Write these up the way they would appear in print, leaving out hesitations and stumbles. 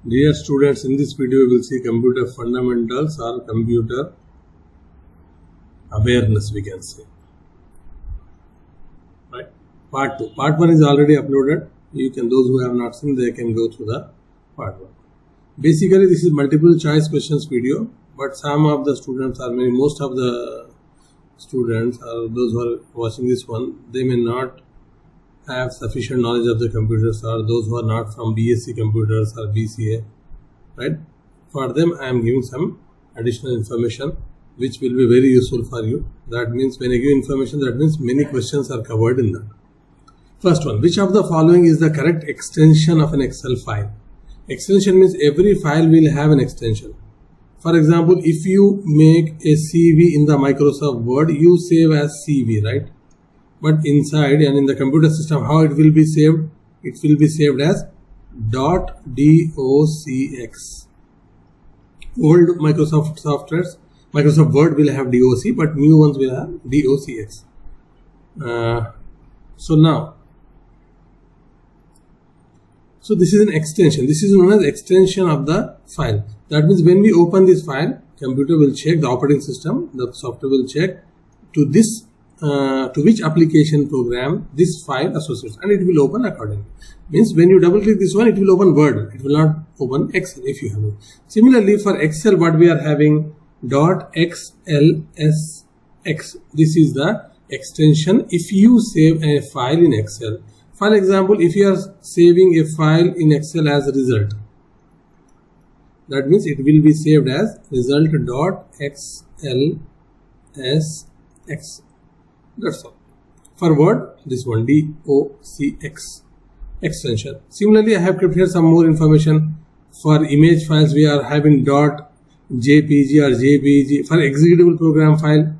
Dear students, in this video we will see computer fundamentals or computer awareness, we can say. Right? Part 2. Part 1 is already uploaded. Those who have not seen, they can go through the part 1. Basically, this is multiple choice questions video, but some of the students or maybe most of the students or those who are watching this one, they may not have sufficient knowledge of the computers, or those who are not from BSc computers or BCA, right? For them, I am giving some additional information which will be very useful for you. That means when I give information, that means many questions are covered in that. First one, which of the following is the correct extension of an Excel file? Extension means every file will have an extension. For example, if you make a CV in the Microsoft Word, you save as CV, right? But inside and in the computer system, how it will be saved? It will be saved as .docx. Old Microsoft softwares, Microsoft Word will have DOC, but new ones will have docx. So this is an extension. This is known as extension of the file. That means when we open this file, computer will check, the operating system, the software will check to which application program this file associates, and it will open accordingly. Means when you double click this one, it will open Word. It will not open Excel if you have it. Similarly, for Excel, what we are having .xlsx. This is the extension if you save a file in Excel. For example, if you are saving a file in Excel as a result, that means it will be saved as result.xlsx. That's all. For Word, this one docx extension. Similarly, I have kept here some more information. For image files, we are having .jpg or jpg. For executable program file,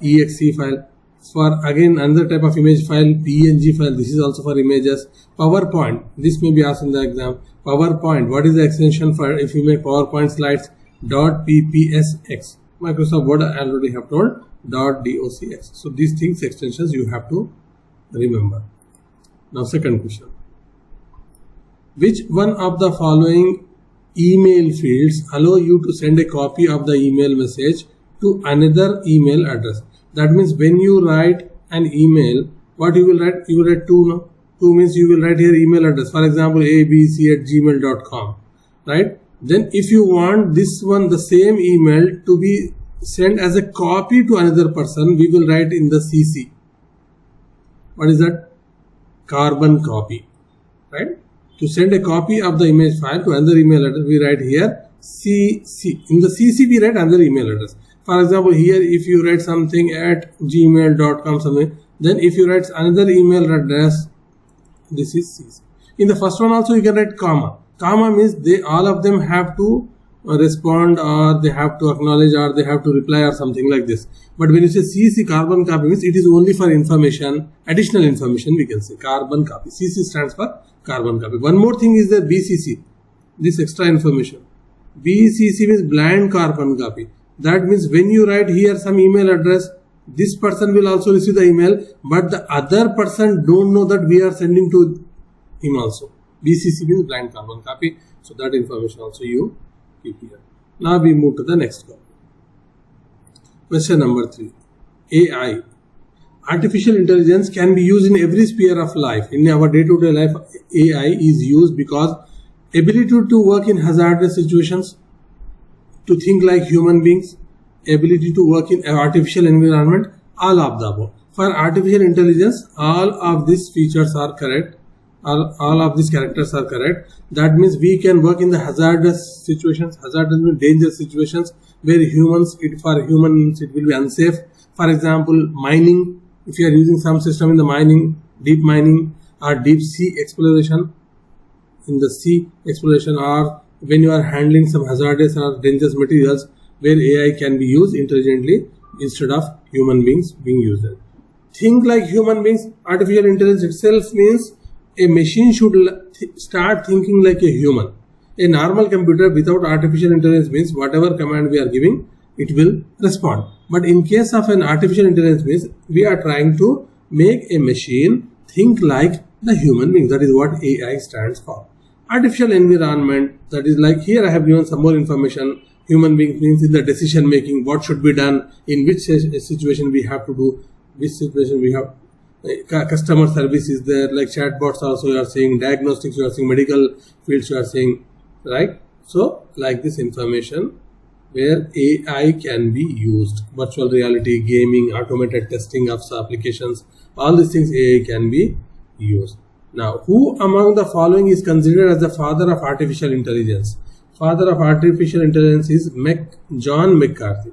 exe file. For again another type of image file, png file. This is also for images. PowerPoint. This may be asked in the exam. PowerPoint. What is the extension for if you make PowerPoint slides? .ppsx. Microsoft Word I already have told. .docx. So these things, extensions, you have to remember. Now second question. Which one of the following email fields allow you to send a copy of the email message to another email address? That means when you write an email, what you will write? You will write to means you will write here email address. For example, abc@gmail.com, right? Then if you want this one, the same email to be sent as a copy to another person, we will write in the CC. What is that? Carbon copy, right? To send a copy of the image file to another email address, we write here CC. In the CC, we write another email address. For example, here if you write something at gmail.com something, then if you write another email address, this is CC. In the first one also you can write comma. Comma means all of them have to respond, or they have to acknowledge, or they have to reply, or something like this. But when you say CC, carbon copy, means it is only for information, additional information, we can say carbon copy. CC stands for carbon copy. One more thing is the BCC, this extra information. BCC means blind carbon copy. That means when you write here some email address, this person will also receive the email, but the other person don't know that we are sending to him also. BCC means blind carbon copy. So that information also you keep here. Now we move to the next one. Question number 3. AI. Artificial intelligence can be used in every sphere of life. In our day-to-day life, AI is used because ability to work in hazardous situations, to think like human beings, ability to work in an artificial environment, all of the above. For artificial intelligence, all of these features are correct. All of these characters are correct. That means we can work in the hazardous situations, hazardous means dangerous situations where for humans it will be unsafe. For example, mining. If you are using some system in the mining, deep mining or deep sea exploration, in the sea exploration, or when you are handling some hazardous or dangerous materials where AI can be used intelligently instead of human beings being used. Think like human beings. Artificial intelligence itself means a machine should start thinking like a human. A normal computer without artificial intelligence means whatever command we are giving, it will respond. But in case of an artificial intelligence means we are trying to make a machine think like the human being. That is what AI stands for. Artificial environment, that is like here I have given some more information. Human beings means in the decision making, what should be done, in which situation we have to do, which situation we have. Customer service is there, like chatbots also you are saying, diagnostics you are saying, medical fields you are saying, right? So like this information where AI can be used, virtual reality, gaming, automated testing of applications, all these things AI can be used. Now, who among the following is considered as the father of artificial intelligence? Father of artificial intelligence is John McCarthy.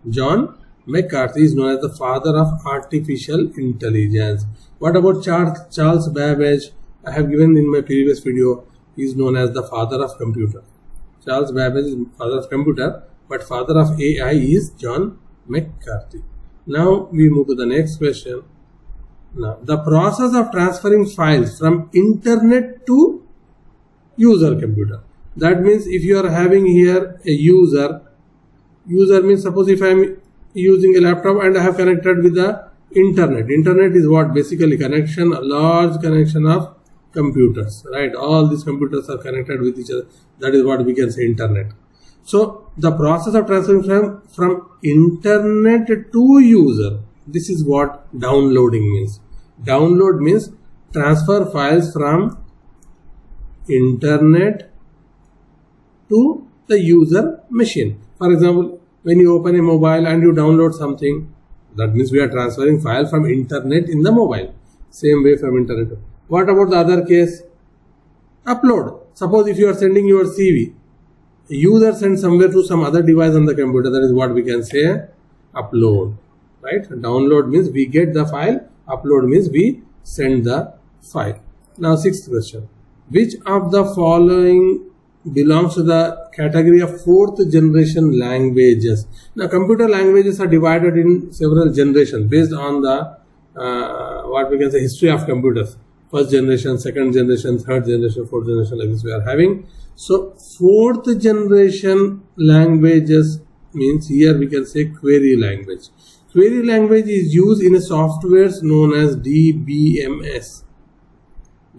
John McCarthy is known as the father of artificial intelligence. What about Charles Babbage? I have given in my previous video. He is known as the father of computer. Charles Babbage is father of computer, but father of AI is John McCarthy. Now we move to the next question. Now, the process of transferring files from internet to user computer. That means if you are having here a user means suppose if I am using a laptop and I have connected with the internet. Internet is what? Basically connection, a large connection of computers, right? All these computers are connected with each other. That is what we can say internet. So the process of transferring from internet to user, this is what downloading means. Download means transfer files from internet to the user machine. For example, when you open a mobile and you download something, that means we are transferring file from internet in the mobile. Same way from internet. What about the other case? Upload. Suppose if you are sending your CV, a user sends somewhere to some other device on the computer, that is what we can say upload. Right? Download means we get the file. Upload means we send the file. Now, sixth question. Which of the following belongs to the category of fourth generation languages? Now, computer languages are divided in several generations based on the what we can say history of computers. First generation, second generation, third generation, fourth generation, like this we are having. So, fourth generation languages means here we can say query language. Query language is used in a software known as DBMS,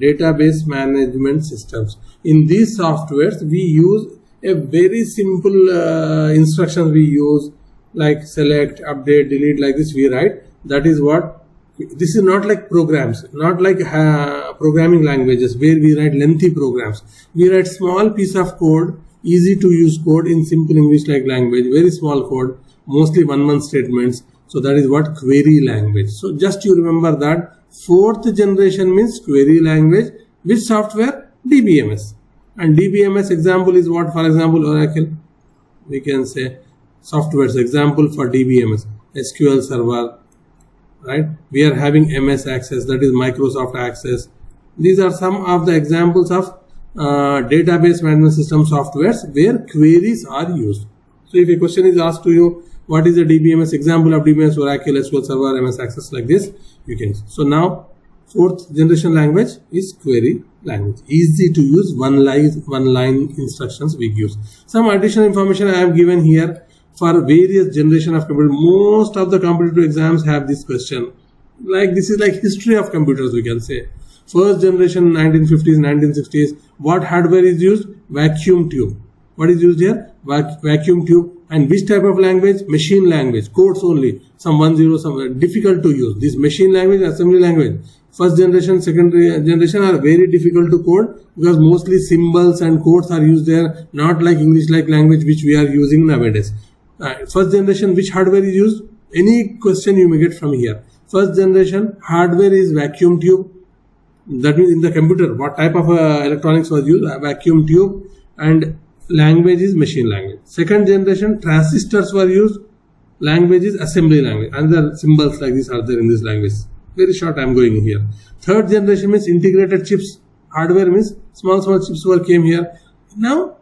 database management systems. In these softwares, we use a very simple instructions we use, like select, update, delete, like this we write. That is what, this is not like programs, not like programming languages where we write lengthy programs. We write small piece of code, easy to use code in simple English like language, very small code, mostly one-month statements. So that is what query language. So just you remember that fourth generation means query language. Which software? DBMS. And DBMS example is what? For example, Oracle. We can say software's example for DBMS. SQL Server. Right? We are having MS Access, that is Microsoft Access. These are some of the examples of database management system softwares where queries are used. So if a question is asked to you, what is the DBMS example of DBMS, Oracle, SQL Server, MS Access, like this, you can. So now, fourth generation language is query language. Easy to use, one line instructions we use. Some additional information I have given here for various generation of computer. Most of the competitive exams have this question. Like this is like history of computers, we can say. First generation, 1950s, 1960s. What hardware is used? Vacuum tube. What is used here? Vacuum tube. And which type of language? Machine language, codes only. Some 10, some difficult to use. This machine language, assembly language. First generation, second generation are very difficult to code because mostly symbols and codes are used there, not like English like language which we are using nowadays. First generation, which hardware is used? Any question you may get from here. First generation, hardware is vacuum tube. That means in the computer, what type of electronics was used? Vacuum tube. And language is machine language. Second generation, transistors were used. Language is assembly language. And the symbols like this are there in this language. Very short I am going here. Third generation means integrated chips. Hardware means small chips came here. Now,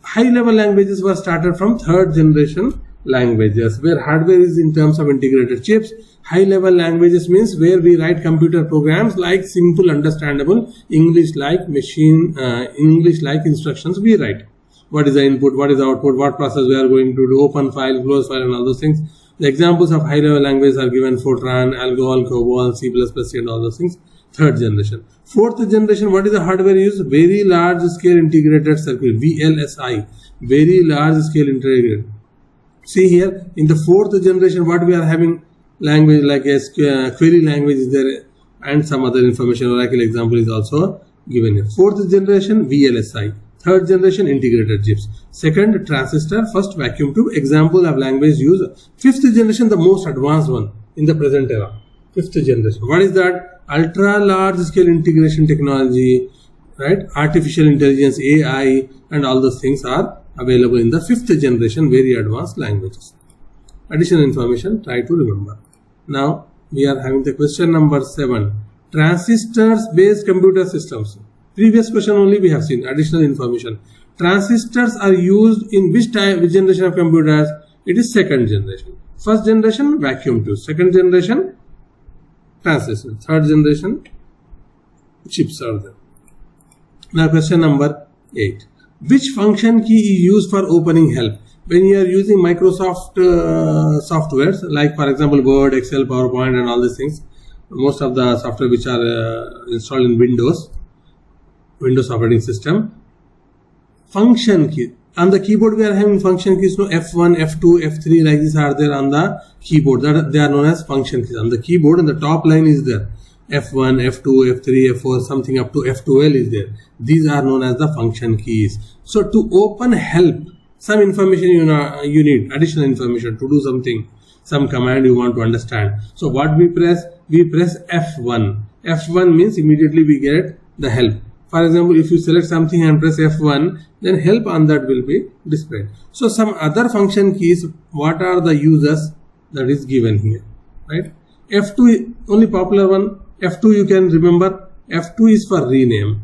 high level languages were started from third generation languages, where hardware is in terms of integrated chips. High level languages means where we write computer programs like simple, understandable English like machine, English like instructions we write. What is the input, what is the output, what process we are going to do, open file, close file, and all those things. The examples of high level languages are given: Fortran, Algol, COBOL, C++, and all those things. third generation. Fourth generation, what is the hardware used? Very large scale integrated circuit, VLSI, very large scale integrated. See here, in the fourth generation, what we are having? Language like a query language is there, and some other information. Oracle example is also given here. Fourth generation, VLSI. Third generation, integrated chips. Second, transistor. First, vacuum tube. Example of language used. Fifth generation, the most advanced one in the present era. Fifth generation. What is that? Ultra large scale integration technology, right? Artificial intelligence, AI, and all those things are available in the fifth generation, very advanced languages. Additional information, try to remember. Now we are having the question number 7. Transistors based computer systems. Previous question only we have seen. Additional information. Transistors are used in which generation of computers? It is second generation. First generation, vacuum tube. Second generation, transistor. Third generation, chips are there. Now question number 8. Which function key is used for opening help? When you are using Microsoft softwares, like for example Word, Excel, PowerPoint and all these things, most of the software which are installed in Windows operating system, function key. On the keyboard we are having function keys, no, F1, F2, F3 like this are there on the keyboard. That they are known as function keys. On the keyboard and the top line is there. F1, F2, F3, F4, something up to F12 is there. These are known as the function keys. So to open help, some information you need, additional information to do something, some command you want to understand. So what we press? We press F1. F1 means immediately we get the help. For example, if you select something and press F1, then help on that will be displayed. So some other function keys, what are the users that is given here, right? F2, only popular one. F2 you can remember. F2 is for rename,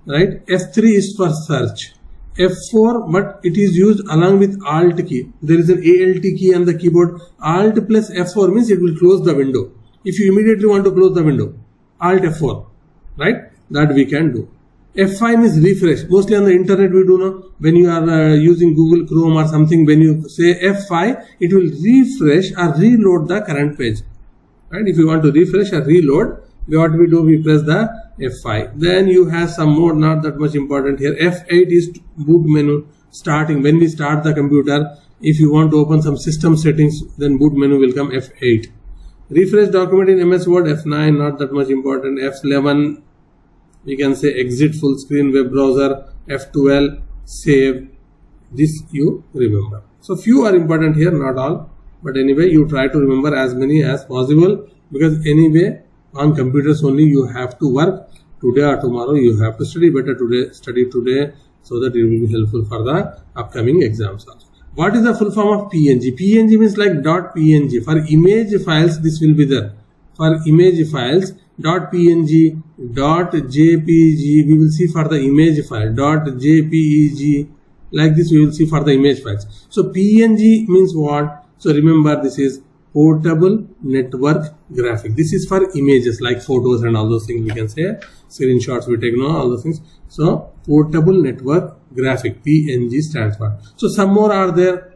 right? F3 is for search. F4, but it is used along with Alt key. There is an Alt key on the keyboard. Alt plus F4 means it will close the window. If you immediately want to close the window, Alt F4, right? That we can do. F5 is refresh. Mostly on the internet we do know. When you are using Google Chrome or something, when you say F5, it will refresh or reload the current page. Right? If you want to refresh or reload, what we do, we press the F5. Then you have some more, not that much important here. F8 is boot menu starting. When we start the computer, if you want to open some system settings, then boot menu will come F8. Refresh document in MS Word, F9, not that much important. F11, we can say exit full screen web browser. F12, save. This you remember. So few are important here, not all. But anyway, you try to remember as many as possible, because anyway, on computers only you have to work. Today or tomorrow you have to study. Better today, study today, so that it will be helpful for the upcoming exams also. What is the full form of PNG? PNG means like .png. For image files, this will be there. For image files, .png, .jpg, we will see for the image file. .jpeg, like this we will see for the image files. So PNG means what? So remember, this is portable network graphic. This is for images like photos and all those things, we can say. Screenshots we take, all those things. So portable network graphic, PNG stands for. So some more are there.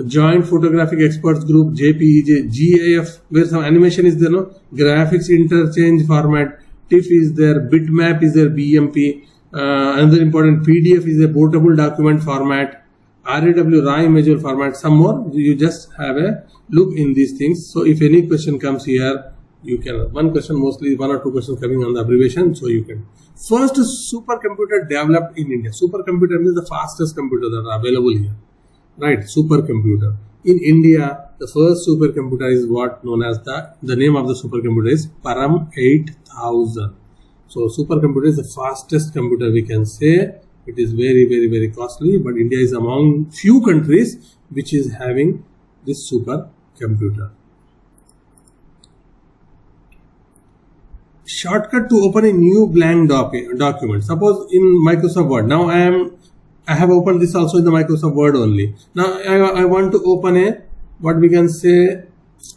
Joint Photographic Experts Group, JPEG, GAF, where some animation is there, no? Graphics interchange format, TIFF is there, bitmap is there, BMP. Another important, PDF is a portable document format. RAW, raw image format, some more. You just have a look in these things. So if any question comes here, you can, one question, mostly 1 or 2 questions coming on the abbreviation, so you can. First supercomputer developed in India. Supercomputer means the fastest computer that are available here, right? Supercomputer. In India, the first supercomputer is what known as the name of the supercomputer is Param 8000. So supercomputer is the fastest computer, we can say. It is very, very, very costly, but India is among few countries which is having this supercomputer. Shortcut to open a new blank document. Suppose in Microsoft Word. Now I have opened this also in the Microsoft Word only. Now I want to open a, what we can say,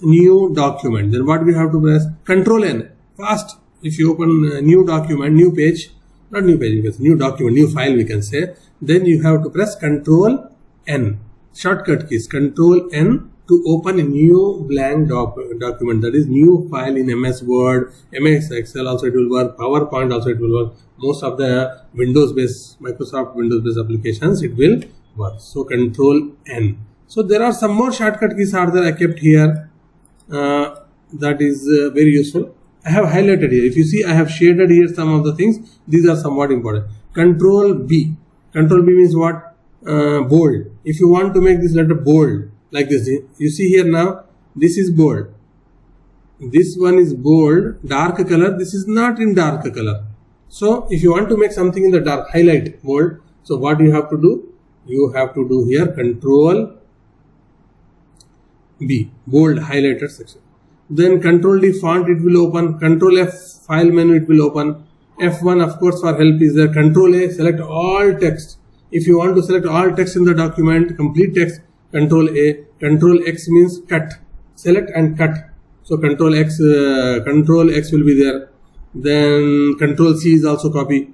new document. Then what we have to press? Control N. Fast. If you open a new document, new page, not new page, because new document, new file we can say, then you have to press Control N. Shortcut keys, Control N to open a new blank document, that is new file in MS Word, MS Excel also it will work, PowerPoint also it will work, most of the Microsoft Windows based applications it will work. So Control N. So there are some more shortcut keys are there I kept here, that is very useful. I have highlighted here. If you see, I have shaded here some of the things. These are somewhat important. Control B. Control B means what? Bold. If you want to make this letter bold, like this, you see here now, this is bold. This one is bold, dark color. This is not in dark color. So, if you want to make something in the dark, highlight bold. So, what you have to do? You have to do here Control B, bold highlighted section. Then Control D font it will open. Control F file menu it will open. F1 of course for help is there. Control A select all text. If you want to select all text in the document, complete text, Control A. Control X means cut. Select and cut. So Control X will be there. Then Control C is also copy.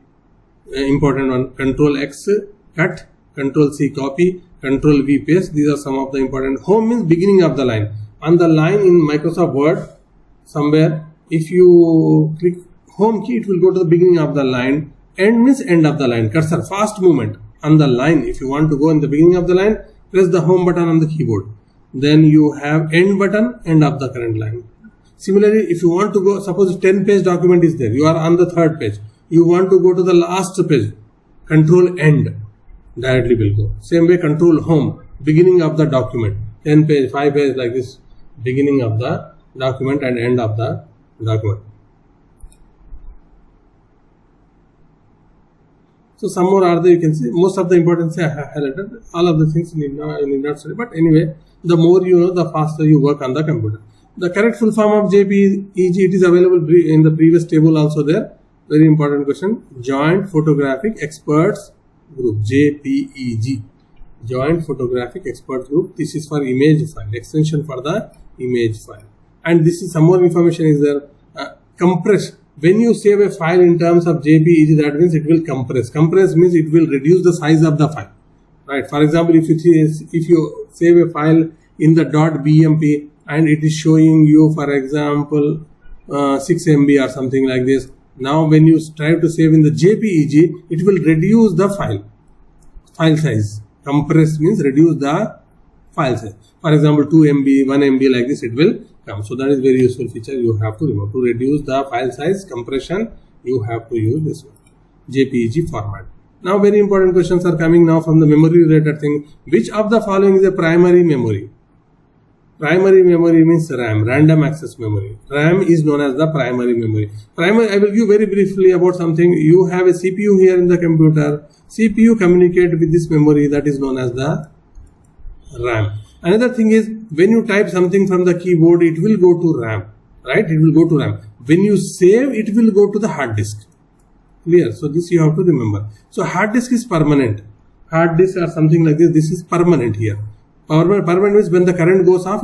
Important one. Control X cut. Control C copy. Control V paste. These are some of the important. Home means beginning of the line. On the line in Microsoft Word, somewhere, if you click home key, it will go to the beginning of the line. End means end of the line. Cursor, fast movement on the line. If you want to go in the beginning of the line, press the home button on the keyboard. Then you have end button, end of the current line. Similarly, if you want to go, suppose 10-page document is there. You are on the 3rd page. You want to go to the last page. Control end. Directly will go. Same way, Control home. Beginning of the document. 10 page, 5 page like this. Beginning of the document and end of the document. So some more are there, you can see most of the importance I have highlighted. All of the things you need not study, but anyway, the more you know, the faster you work on the computer. The correct full form of JPEG, it is available in the previous table also there. Very important question. Joint Photographic Experts Group, JPEG. Joint Photographic Expert Group. This is for image file, extension for the image file. And this is some more information is there. Compress. When you save a file in terms of JPEG, that means it will compress. Compress means it will reduce the size of the file. Right. For example, if you save a file in the .bmp and it is showing you, for example, 6 MB or something like this. Now, when you try to save in the JPEG, it will reduce the file size. Compress means reduce the file size. For example, 2 MB, 1 MB like this it will come. So that is very useful feature you have to remember. To reduce the file size compression, you have to use this one, JPEG format. Now very important questions are coming now from the memory related thing. Which of the following is a primary memory? Primary memory means RAM, random access memory. RAM is known as the primary memory. Primary, I will give very briefly about something. You have a CPU here in the computer. CPU communicate with this memory, that is known as the RAM. Another thing is, when you type something from the keyboard, it will go to RAM, right? It will go to RAM. When you save, it will go to the hard disk. Clear? So this you have to remember. So hard disk is permanent. Hard disk or something like this, this is permanent here. Permanent means when the current goes off,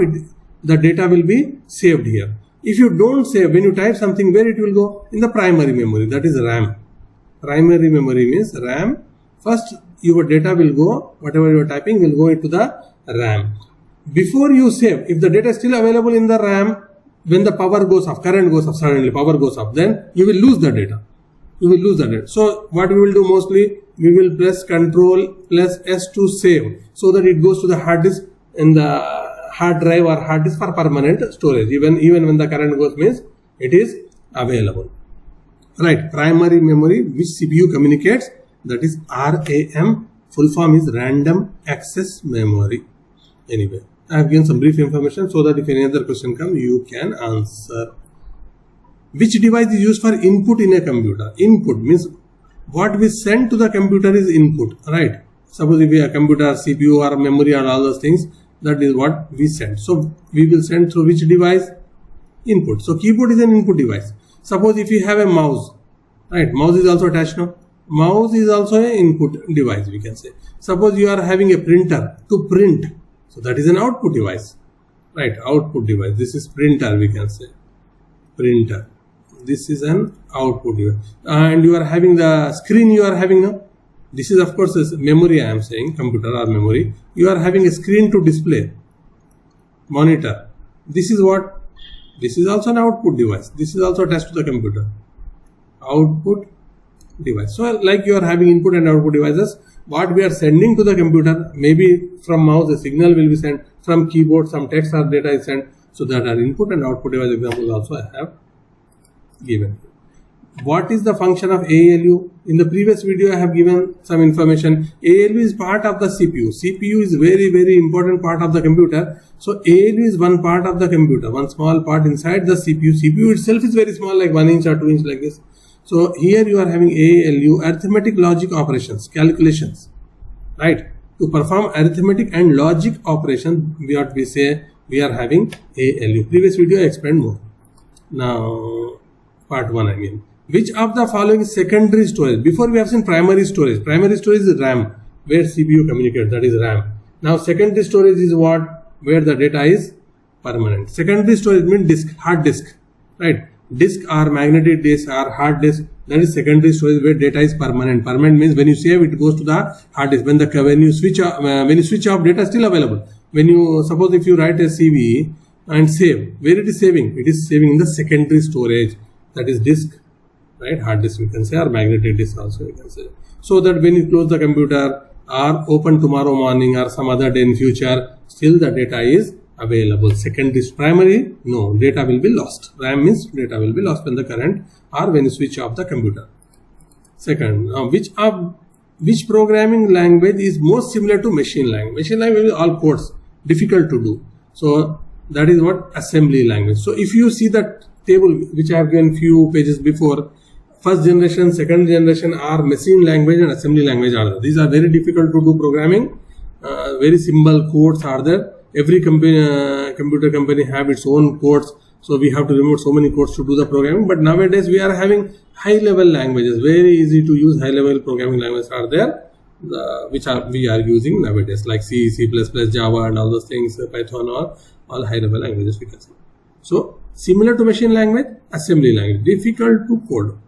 the data will be saved here. If you don't save, when you type something, where it will go? In the primary memory, that is RAM. Primary memory means RAM. First, your data will go, whatever you are typing will go into the RAM. Before you save, if the data is still available in the RAM, when the power goes off, current goes off, suddenly power goes off, then you will lose the data. You will lose the data. So what we will do mostly, we will press Ctrl plus S to save, so that it goes to the hard disk in the hard drive or hard disk for permanent storage. Even when the current goes means it is available. Right, primary memory which CPU communicates, that is RAM. Full form is random access memory. Anyway, I have given some brief information so that if any other question comes, you can answer. Which device is used for input in a computer? Input means what we send to the computer is input, right? Suppose if we have a computer, CPU or memory or all those things, that is what we send. So we will send through which device? Input. So keyboard is an input device. Suppose if you have a mouse, right? Mouse is also attached now. Mouse is also an input device, we can say. Suppose you are having a printer to print. So that is an output device, right? Output device. This is printer, we can say. Printer. This is an output device. And you are having the screen you are having now. This is of course is memory I am saying, computer or memory. You are having a screen to display. monitor. This is what? This is also an output device. This is also attached to the computer. Output device. So like you are having input and output devices, what we are sending to the computer, maybe from mouse a signal will be sent, from keyboard some text or data is sent. So that are input and output device examples also I have given. What is the function of ALU? In the previous video I have given some information. ALU is part of the CPU. CPU is very important part of the computer. So ALU is one part of the computer, one small part inside the CPU. CPU itself is very small, like 1 inch or 2 inch like this. So here you are having ALU, arithmetic logic operations, calculations, right? To perform arithmetic and logic operation, what we say, we are having ALU. Previous video I explained more. Now part 1 I mean. Which of the following secondary storage? Before we have seen primary storage. Primary storage is RAM, where CPU communicates, that is RAM. Now secondary storage is what? Where the data is permanent. Secondary storage means disk, hard disk, right? Disk or magnetic disk or hard disk, that is secondary storage where data is permanent. Permanent means when you save it goes to the hard disk. When you switch off data is still available. When you suppose if you write a CV and save, where it is saving? It is saving in the secondary storage, that is disk, right? Hard disk we can say, or magnetic disk also we can say. So that when you close the computer or open tomorrow morning or some other day in future, still the data is available. Secondary, primary, no, data will be lost. RAM means data will be lost when the current or when you switch off the computer. Second, which programming language is most similar to machine language? Machine language is all codes, difficult to do. So that is what? Assembly language. So if you see that table which I have given few pages before, first generation, second generation are machine language and assembly language are there. These are very difficult to do programming. Very simple codes are there. Every computer company have its own codes, so we have to remove so many codes to do the programming. But nowadays we are having high level languages, very easy to use high level programming languages are there, which we are using nowadays, like C, C++, Java and all those things, Python, or all high level languages we can say. So similar to machine language, assembly language, difficult to code.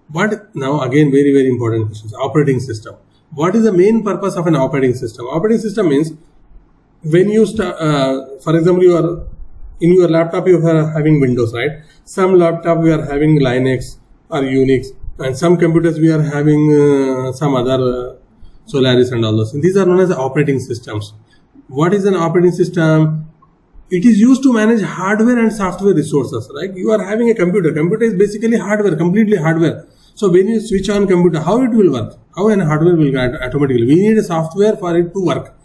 But now again very important questions. Operating system. What is the main purpose of an operating system? Operating system means when you start, for example, you are in your laptop, you are having Windows, right? Some laptop we are having Linux or Unix, and some computers we are having some other Solaris and all those things. These are known as operating systems. What is an operating system? It is used to manage hardware and software resources, right? You are having a computer. Computer is basically hardware, completely hardware. So when you switch on computer, how it will work? How an hardware will get automatically? We need a software for it to work,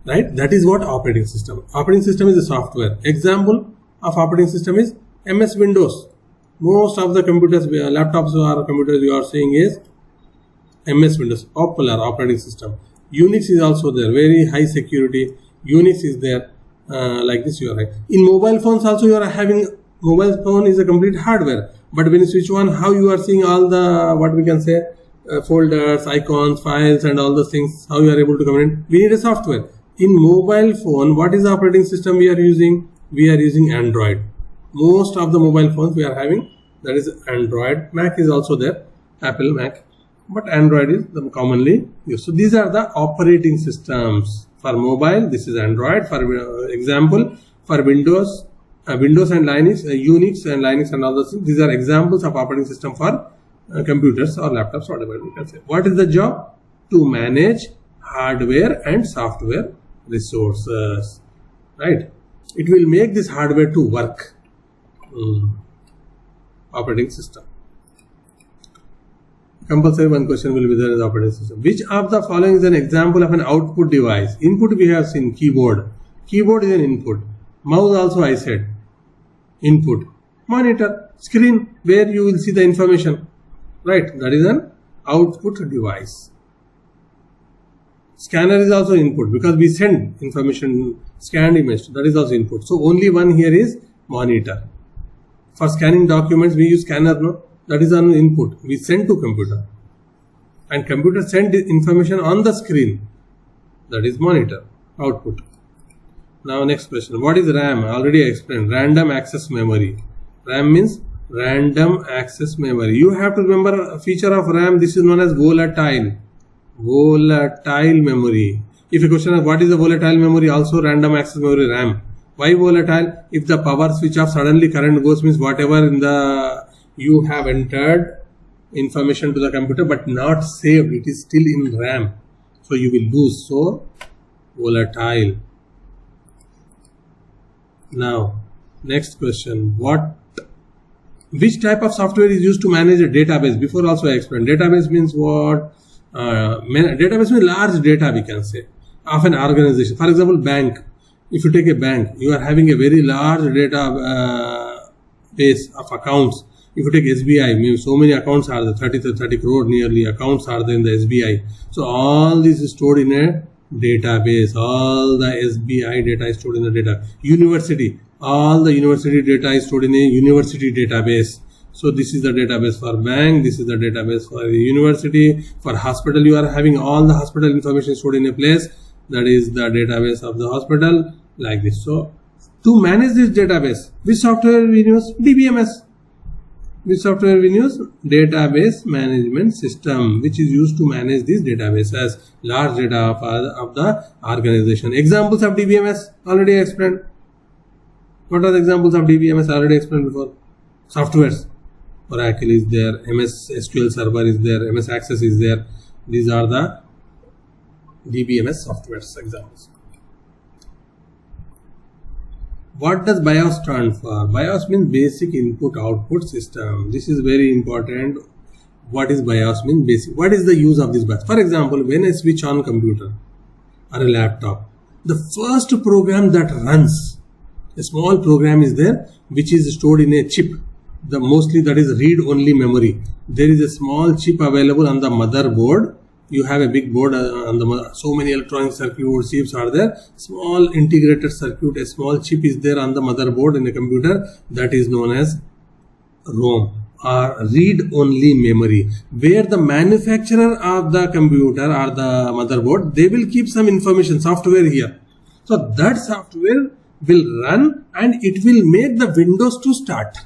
right? That is what operating system. Operating system is a software. Example of operating system is MS Windows. Most of the computers, laptops or computers you are seeing is MS Windows, popular operating system. Unix is also there, very high security. Unix is there, like this you are having. In mobile phones also you are having, mobile phone is a complete hardware. But when you switch on, how you are seeing all the, what we can say, folders, icons, files and all those things, how you are able to communicate. We need a software. In mobile phone, what is the operating system we are using? We are using Android. Most of the mobile phones we are having, that is Android. Mac is also there, Apple Mac, but Android is the commonly used. So these are the operating systems. For mobile, this is Android. For example, for Windows and Linux, Unix and Linux and all those things, these are examples of operating system for computers or laptops, whatever we can say. What is the job? To manage hardware and software resources, right? It will make this hardware to work. Operating system. Compulsory one question will be there in the operating system. Which of the following is an example of an output device? Input we have seen keyboard. Keyboard is an input. Mouse also I said input. Monitor, screen where you will see the information, right? That is an output device. Scanner is also input because we send information, scanned image, that is also input. So only one here is monitor. For scanning documents we use scanner, no? That is an input. We send to computer. And computer send information on the screen. That is monitor, output. Now next question. What is RAM? Already I explained. Random access memory. RAM means random access memory. You have to remember a feature of RAM. This is known as volatile. Volatile memory. If a question is what is the volatile memory, also random access memory RAM. Why volatile? If the power switch off, suddenly current goes, means whatever in the you have entered information to the computer but not saved, it is still in RAM, so you will lose. So volatile. Now next question, which type of software is used to manage a database? Before also I explained. Database means what? Database means large data, we can say, of an organization. For example, bank. If you take a bank, you are having a very large data base of accounts. If you take SBI, means so many accounts are there, 30 crore nearly accounts are there in the SBI. So all this is stored in a database. All the SBI data is stored in the data. University, all the university data is stored in a university database. So this is the database for bank, this is the database for the university. For hospital, you are having all the hospital information stored in a place. That is the database of the hospital, like this. So to manage this database, which software we use? DBMS. Which software we use? Database Management System, which is used to manage this database as large data of the organization. Examples of DBMS already explained. What are the examples of DBMS? Already explained before. Softwares. Oracle is there, MS SQL Server is there, MS Access is there. These are the DBMS softwares examples. What does BIOS stand for? BIOS means Basic Input Output System. This is very important. What is BIOS means? Basic. What is the use of this BIOS? For example, when I switch on computer or a laptop, the first program that runs, a small program is there which is stored in a chip. The mostly that is read-only memory. There is a small chip available on the motherboard. You have a big board on the so many electronic circuit chips are there. Small integrated circuit, a small chip is there on the motherboard in the computer, that is known as ROM or read-only memory, where the manufacturer of the computer or the motherboard, they will keep some information, software here. So that software will run and it will make the windows to start.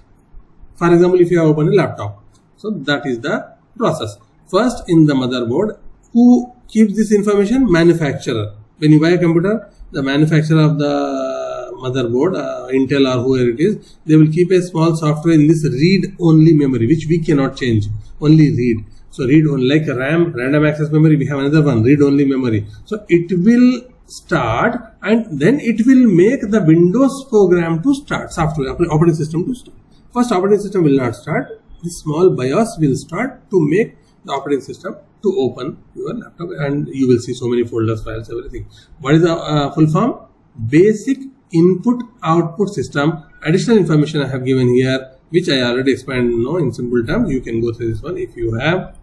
For example, if you have opened a laptop, so that is the process. First in the motherboard, who keeps this information? Manufacturer. When you buy a computer, the manufacturer of the motherboard, Intel or whoever it is, they will keep a small software in this read-only memory, which we cannot change, only read. So read only, like RAM, random access memory, we have another one, read-only memory. So it will start and then it will make the Windows program to start, software, operating system to start. First operating system will not start, this small BIOS will start to make the operating system to open your laptop, and you will see so many folders, files, everything. What is the full form? Basic Input Output System. Additional information I have given here, which I already explained in simple terms. You can go through this one if you have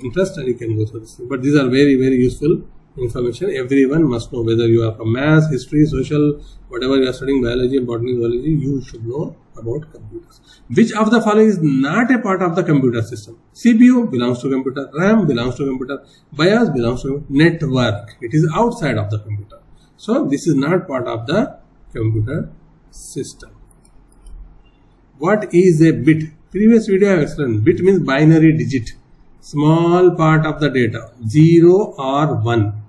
interest, and you can go through this. But these are very, very useful information. Everyone must know, whether you are from maths, history, social, whatever you are studying, biology, botany, zoology, you should know about computers. Which of the following is not a part of the computer system? CPU belongs to computer, RAM belongs to computer, BIOS belongs to network. It is outside of the computer. So this is not part of the computer system. What is a bit? Previous video I have explained. Bit means binary digit, small part of the data, 0 or 1.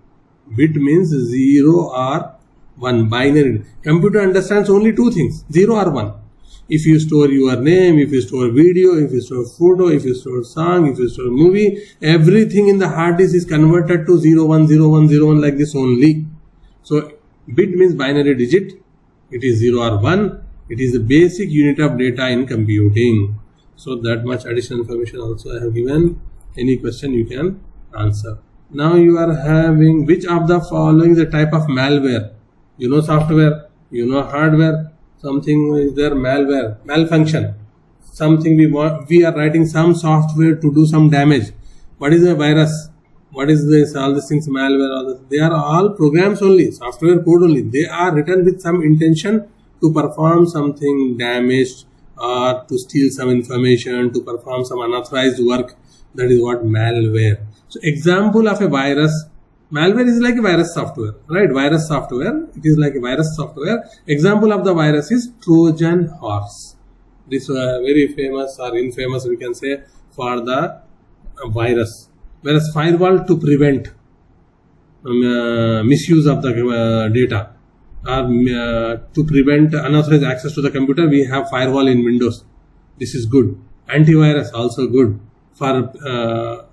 Bit means 0 or 1, binary. Computer understands only two things, 0 or 1. If you store your name, if you store video, if you store photo, if you store song, if you store movie, everything in the hard disk is converted to 0, 1, 0, 1, 0, 1 like this only. So bit means binary digit. It is 0 or 1. It is the basic unit of data in computing. So that much additional information also I have given. Any question you can answer. Now you are having, which of the following is a type of malware? You know software, you know hardware. Something is there, malware, malfunction. Something we are writing some software to do some damage. What is a virus? What is this? All these things, malware, all this. They are all programs only, software code only. They are written with some intention to perform something damaged or to steal some information, to perform some unauthorized work. That is what malware. So example of a virus. Malware is like a virus software, right? Virus software. It is like a virus software. Example of the virus is Trojan horse. This very famous or infamous, we can say, for the virus. Whereas firewall to prevent. misuse of the data, or to prevent unauthorized access to the computer, we have firewall in Windows. This is good. Antivirus also good. For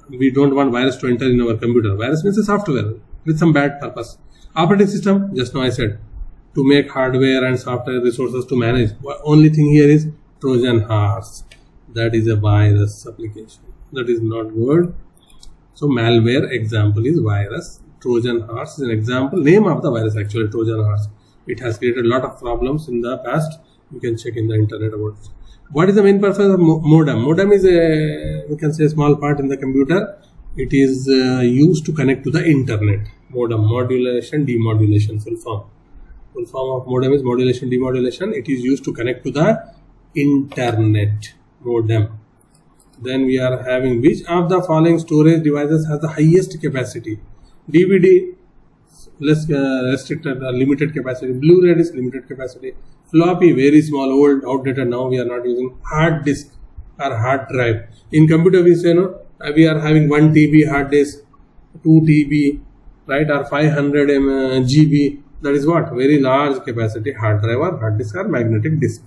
we don't want virus to enter in our computer. Virus means a software with some bad purpose. Operating system, just now I said, to make hardware and software resources to manage. Only thing here is Trojan horse. That is a virus application. That is not good. So malware example is virus. Trojan horse is an example. Name of the virus actually, Trojan horse. It has created a lot of problems in the past. You can check in the internet about it. What is the main purpose of modem? Modem is a, we can say, a small part in the computer. It is used to connect to the internet. Modem, modulation, demodulation, full form. Full form of modem is modulation, demodulation. It is used to connect to the internet. Modem. Then we are having, which of the following storage devices has the highest capacity? DVD, less restricted, limited capacity. Blu-ray disc, limited capacity. Floppy, very small, old, outdated. Now we are not using. Hard disk or hard drive. In computer we say no, we are having 1 TB hard disk, 2 TB, right, or 500 GB. That is what? Very large capacity hard drive or hard disk or magnetic disk.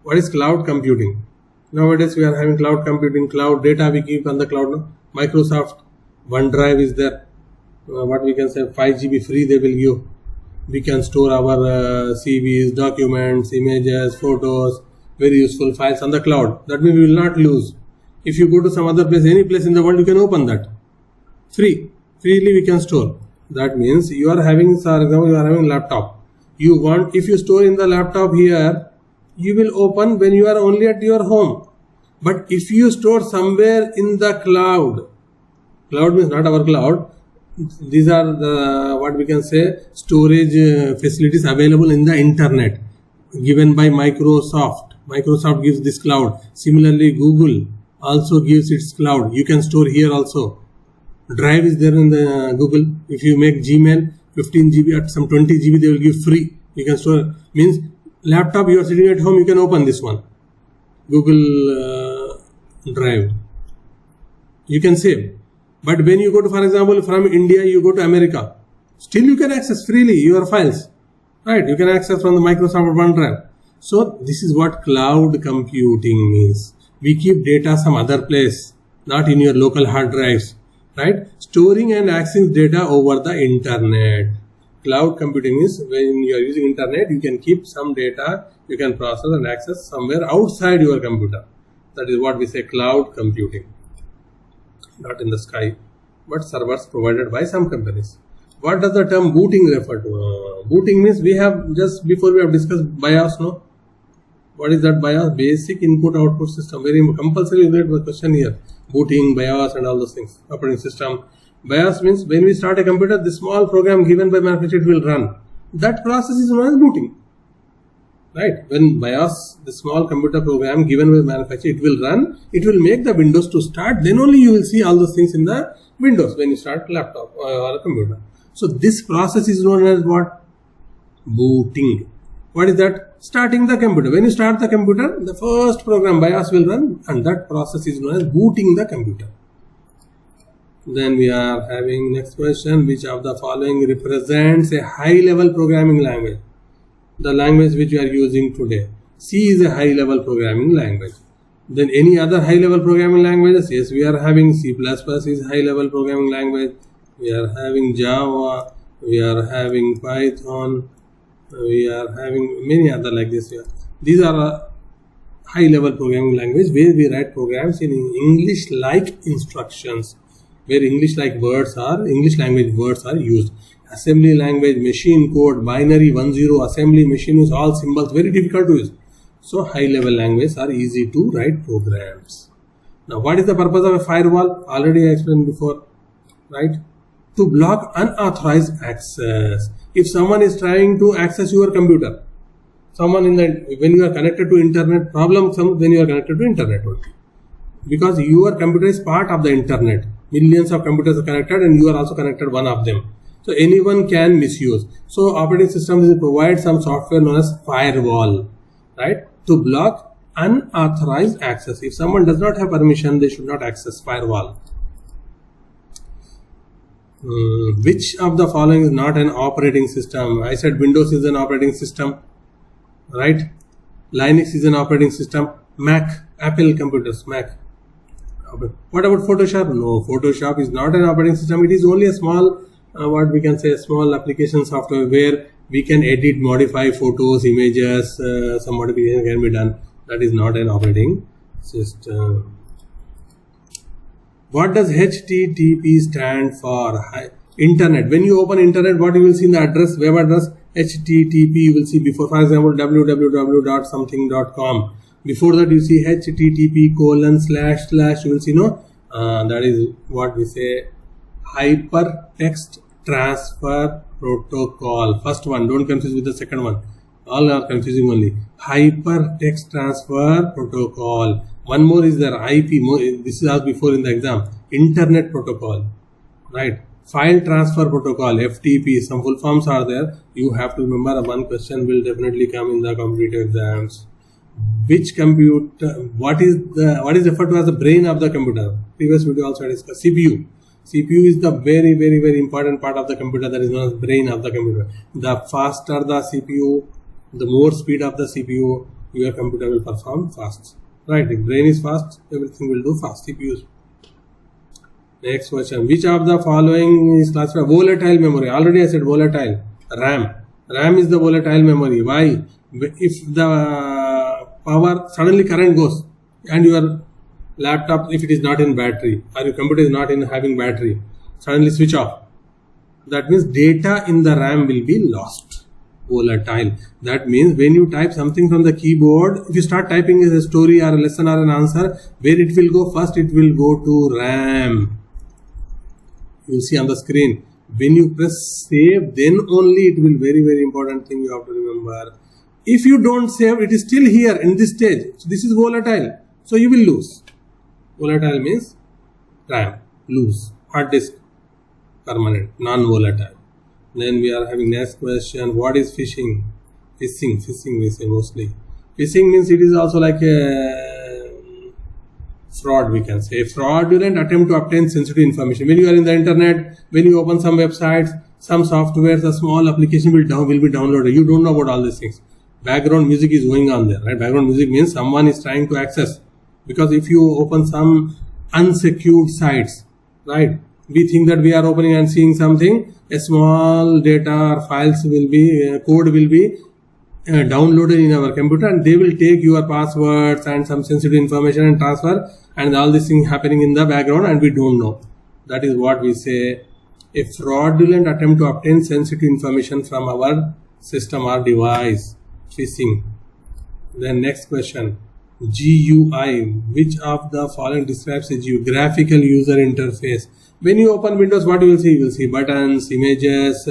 What is cloud computing? Nowadays we are having cloud computing, cloud data we keep on the cloud. No? Microsoft OneDrive is there. What we can say, 5 GB free they will give. We can store our CVs, documents, images, photos, very useful files on the cloud. That means we will not lose. If you go to some other place, any place in the world, you can open that. Freely we can store. That means you are having, for example, you are having laptop. You want, if you store in the laptop here, you will open when you are only at your home. But if you store somewhere in the cloud means not our cloud. These are the, what we can say, storage facilities available in the internet given by Microsoft. Microsoft gives this cloud. Similarly, Google also gives its cloud. You can store here also. Drive is there in the Google. If you make Gmail, 15 GB at some 20 GB they will give free. You can store. Means laptop you are sitting at home, you can open this one. Google Drive. You can save. But when you go to, for example, from India, you go to America, still you can access freely your files, right? You can access from the Microsoft OneDrive. So this is what cloud computing means. We keep data some other place, not in your local hard drives, right? Storing and accessing data over the internet. Cloud computing is when you are using internet, you can keep some data, you can process and access somewhere outside your computer. That is what we say cloud computing. Not in the sky, but servers provided by some companies. What does the term booting refer to? Booting means we have just before we have discussed BIOS, no? What is that BIOS? Basic input output system. Very compulsory question here. Booting, BIOS and all those things. Operating system. BIOS means when we start a computer, the small program given by manufacturer will run. That process is known as booting. Right? When BIOS, the small computer program given by manufacturer, it will run, it will make the Windows to start, then only you will see all those things in the Windows when you start laptop or a computer. So this process is known as what? Booting. What is that? Starting the computer. When you start the computer, the first program BIOS will run and that process is known as booting the computer. Then we are having next question, which of the following represents a high level programming language? The language which we are using today. C is a high level programming language. Then any other high level programming languages? Yes, we are having C++ is high level programming language. We are having Java. We are having Python. We are having many other like this here. These are high level programming language where we write programs in English like instructions, where English like words are, English language words are used. Assembly language, machine code, binary 1-0, assembly, machine use, all symbols, very difficult to use. So high level languages are easy to write programs. Now what is the purpose of a firewall? Already I explained before, right? To block unauthorized access. If someone is trying to access your computer, someone when you are connected to internet, problem comes when you are connected to internet only. Because your computer is part of the internet. Millions of computers are connected and you are also connected one of them. So anyone can misuse. So operating systems will provide some software known as firewall, right? To block unauthorized access. If someone does not have permission, they should not access firewall. Which of the following is not an operating system? I said Windows is an operating system, right? Linux is an operating system. Mac, Apple computers, Mac. What about Photoshop? No, Photoshop is not an operating system. It is only a small, what we can say, small application software where we can edit, modify photos, images, some modification can be done. That is not an operating system. What does HTTP stand for? Internet. When you open internet, what you will see in the address, web address, HTTP you will see before, for example, www.something.com. Before that you see http:// you will see, no, that is what we say, hypertext transfer protocol. First one, don't confuse with the second one. All are confusing only. Hypertext transfer protocol. One more is there, IP. This is asked before in the exam. Internet protocol, right? File transfer protocol, FTP. Some full forms are there. You have to remember. One question will definitely come in the competitive exams. Which computer? What is referred to as the brain of the computer? Previous video also discussed. CPU. CPU is the very, very, very important part of the computer, that is known as brain of the computer. The faster the CPU, the more speed of the CPU, your computer will perform fast. Right? If brain is fast, everything will do fast. CPUs. Next question. Which of the following is classified? Volatile memory. Already I said volatile. RAM. RAM is the volatile memory. Why? If the power, suddenly current goes and your laptop, if it is not in battery or your computer is not in having battery, suddenly switch off. That means data in the RAM will be lost. Volatile. That means when you type something from the keyboard, if you start typing as a story or a lesson or an answer, where it will go first? It will go to RAM. You will see on the screen. When you press save, then only it will, very, very important thing you have to remember. If you don't save, it is still here in this stage. So this is volatile. So you will lose. Volatile means RAM, lose. Hard disk, permanent, non-volatile. Then we are having next question. What is phishing? Phishing we say mostly. Phishing means it is also like a fraud, we can say. Fraudulent attempt to obtain sensitive information. When you are in the internet, when you open some websites, some softwares, a small application will be downloaded. You don't know about all these things. Background music is going on there, right? Background music means someone is trying to access. Because if you open some unsecured sites, right? We think that we are opening and seeing something. A small data or files will be, code will be downloaded in our computer, and they will take your passwords and some sensitive information and transfer, and all this thing happening in the background, and we don't know. That is what we say, a fraudulent attempt to obtain sensitive information from our system or device. Phishing. Then next question. GUI. Which of the following describes a graphical user interface? When you open Windows, what you will see? You will see buttons, images,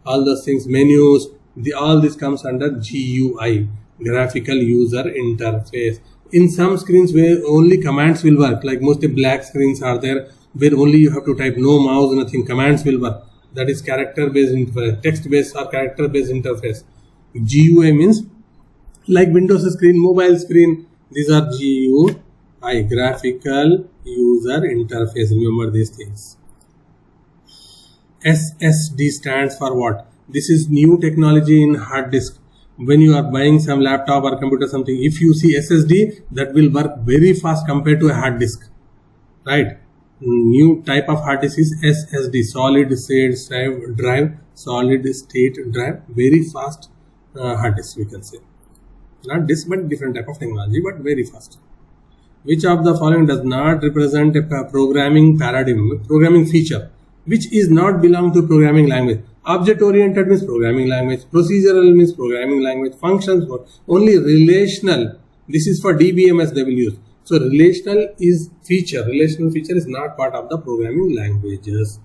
all those things, menus. All this comes under GUI, graphical user interface. In some screens where only commands will work, like mostly black screens are there, where only you have to type, no mouse, nothing, commands will work. That is character-based interface, text-based or character-based interface. GUI means like Windows screen, mobile screen. These are GUI, graphical user interface. Remember these things. SSD stands for what? This is new technology in hard disk. When you are buying some laptop or computer something, if you see SSD, that will work very fast compared to a hard disk, right? New type of hard disk is SSD, solid state drive, very fast hard disk, we can say. Not disk, but different type of technology, but very fast. Which of the following does not represent a programming paradigm, programming feature, which is not belong to programming language? Object oriented means programming language, procedural means programming language, functions for only relational. This is for DBMS they will use. So relational is feature. Relational feature is not part of the programming languages.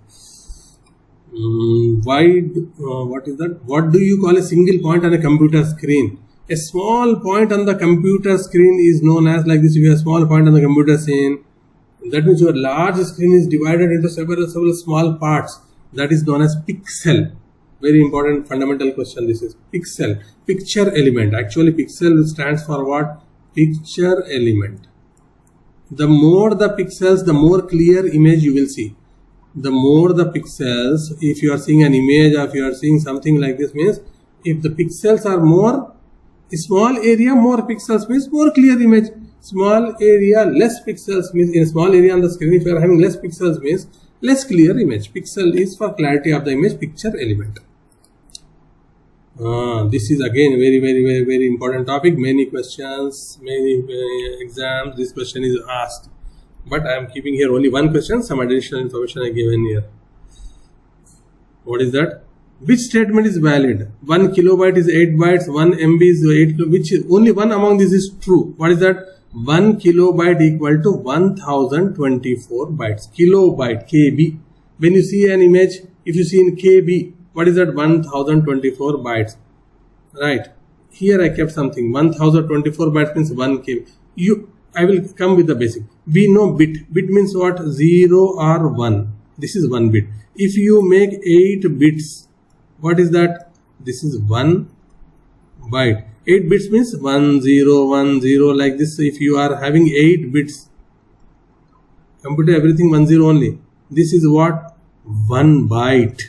What is that? What do you call a single point on a computer screen? A small point on the computer screen is known as, like this, if you have a small point on the computer screen, that means your large screen is divided into several small parts. That is known as pixel. Very important fundamental question this is. Pixel. Picture element. Actually pixel stands for what? Picture element. The more the pixels, the more clear image you will see. the more the pixels, if you are seeing an image or if you are seeing something like this, means if the pixels are more, small area, more pixels means more clear image. Small area, less pixels means in small area on the screen, if you are having less pixels means less clear image. Pixel is for clarity of the image, picture element. This is again very important topic. Many questions, many exams, this question is asked. But I am keeping here only one question, some additional information I given here. What is that? Which statement is valid? 1 kilobyte is 8 bytes, 1 MB is 8, which is only one among these is true. What is that? 1 kilobyte equal to 1024 bytes. Kilobyte, KB. When you see an image, if you see in KB, what is that? 1024 bytes. Right. Here I kept something. 1024 bytes means 1 KB. I will come with the basic. We know bit. Bit means what? 0 or 1. This is 1 bit. If you make 8 bits, what is that? This is 1 byte. 8 bits means 10, 10 like this. If you are having 8 bits, computer everything 10 only. This is what? 1 byte.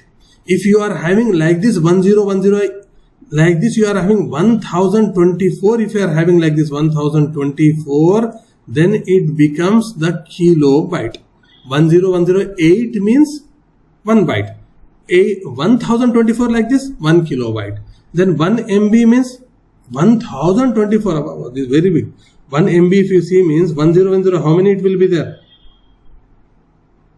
If you are having like this 1010, like this you are having 1024. If you are having like this 1024, then it becomes the kilobyte. 1008 means 1 byte. 1024 like this, 1 kilobyte. Then 1 MB means 1024. This is very big. 1 MB if you see means 1010. How many it will be there?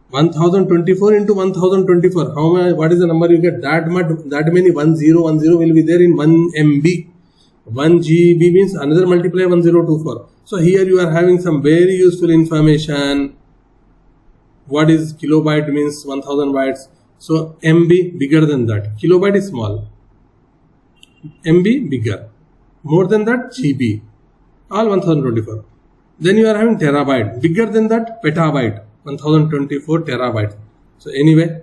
1024 into 1024. How many? What is the number you get? That many 1010 will be there in 1 MB. 1 GB means another multiply 1024. So here you are having some very useful information. What is kilobyte means 1000 bytes. So MB bigger than that. Kilobyte is small. MB bigger. More than that GB. All 1024. Then you are having terabyte. Bigger than that petabyte. 1024 terabytes. So anyway,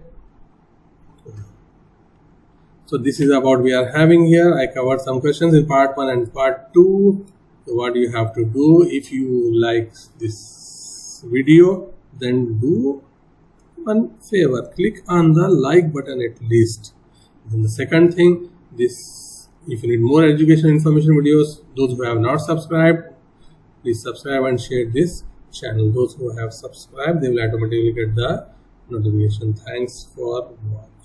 so this is about we are having here. I covered some questions in part 1 and part 2. So what you have to do, if you like this video, then do one favor, click on the like button at least. Then the second thing, this, if you need more education information videos, those who have not subscribed, please subscribe and share this channel. Those who have subscribed, they will automatically get the notification. Thanks for watching.